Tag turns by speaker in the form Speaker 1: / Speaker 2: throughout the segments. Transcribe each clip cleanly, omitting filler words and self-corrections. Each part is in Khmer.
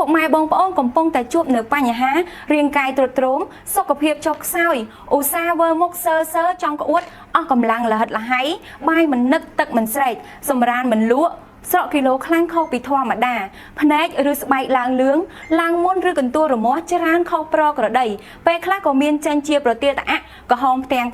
Speaker 1: กไม้บองปอนកំពុងតែជួបនៅបញ្ហារាងកាយទ្រុឌទ្រោមសុខភាពចុះខ្សោយឧស្សាហ៍វើមុខសើចង់ក្អួតអស់កម្លាំងលហិតលហៃបាយមិននឹកទឹកមិនស្រេកសម្រានមិនលក់ស្រកគីឡូខ្លាំងខុសពីធម្មតាភ្នែកឬស្បែកឡើងលឿងឡើងមុនឬកន្ទួលរមាស់ច្រើនខុសប្រក្រតីពេលខ្លះក៏មានចេញជាប្រទាលតាក់ក្រហមផ្ទាំង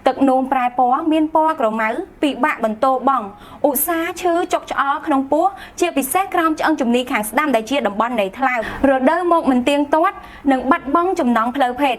Speaker 1: ទឹកនោមប្រែពណ៌មានពណ៌ក្រមៅពិបាកបន្ទោបង់ឧស្សាហ៍ឈឺចុកឆ្អល់ក្នុងពោះជាពិសេសក្រោមឆ្អឹងជំនីខាងស្ដាំដែលជាតំបន់នៃថ្លើមរដូវមកមិនទៀងទាត់និងបាត់បង់ចំណង់ផ្លូវភេទ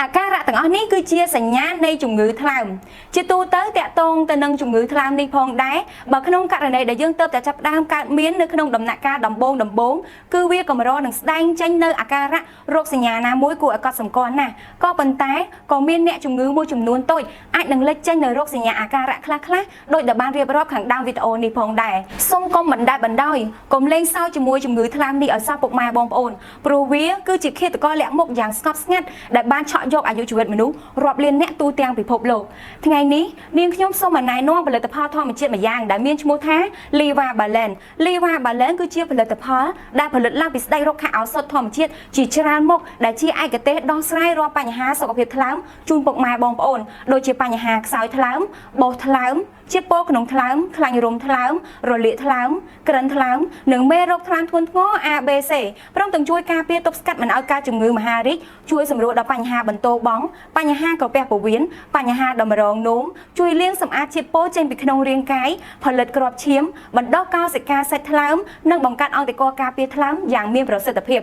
Speaker 1: អាការៈទាំងអស់នេះគឺជាសញ្ញានៃជំងឺថ្លើមជាទូទៅតាក់ទងទៅនឹងជំងឺថ្លើមនេះផងដែរបើក្នុងករណីដែលយើងទៅតែចាប់ដើមកើតមាននៅក្នុងដំណាក់កាលដំបូងគឺវាកម្រនឹងស្ដែងចេញនៅអាការៈរោគសញ្ញាណាមួយគួរឲ្យកត់សម្គាល់ណាស់ក៏ប៉ុន្តែក៏មានអ្នកជំងឺមួយចំនួនតូចអាចនឹងលេចចេញនៅរោគសញ្ញាអាការៈខ្លះដោយដែលបានរៀបរាប់ខាងដើមវីដេអូនេះផងដែរសូមកុំបណ្តែតបណ្តោយកុំលេងសើចជាមួយជំងឺថ្លើមនេះឲ្យសោះពុកម៉ែបងប្អូនព្រោះវាគឺជាឃាតករលាក់មុខយ៉ាងស្ងប់ស្ងាត់ដែលបានឆក់យកអាយុជីវិតមនុស្សរាប់លានអ្នកទូទាំងពិភពលោកថ្ងៃនេះនាងខ្ញុំសូមណែនាំផលិតផលធម្មជាតិមួយយ៉ាងដែលមានឈ្មោះថា Liva Balance គឺជាផលិតផលដែលផលិតឡើងពីស្បែករកខឱសថធម្មជាតិជាច្រើនមុខដែលជាឯកទេសដោះស្រាយរាល់បញ្ហាសុខភាពថ្លើមជូនពុកម៉ែបងប្អូនដូចជាបញ្ហាខ្សោយថ្លើមបោសថ្លើមជាពោក្នុងថ្លើមខ្លាញ់រុំថ្លើមរលាកថ្លើមក្រិនថ្លើមនិងមេរោគថ្លើមធ្ងន់ធ្ងរ ABC ព្រមទាំងជួយការពារទប់ស្កាត់មិនឲ្យកើតជំងឺមហារីកជួយសម្រួលដល់បញ្ហាបន្ទោបង់បញ្ហាក្រពះពោះវៀនបញ្ហាតម្រងនោមជួយលាងសម្អាតជាតិពុលចេញពីក្នុងរាងកាយផលិតគ្រាប់ឈាមបណ្ដុះកោសិកាសាច់ថ្លើមនិងបង្កើតអង់តិកការពារថ្លើមយ៉ាងមានប្រសិទ្ធភាព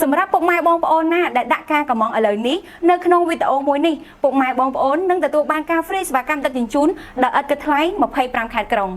Speaker 1: សម្រាប់ពុកម៉ែបងប្អូនណាដែលដាក់ការកម្មង់ឥឡូវនេះនៅក្នុងវីដេអូមួយនេះពុកម៉ែបងប្អូននឹងទទួលបានការ free សេវាកម្មដឹកជញ្ជូនដោយឥតគិតថ្លៃ25ខែក្រុង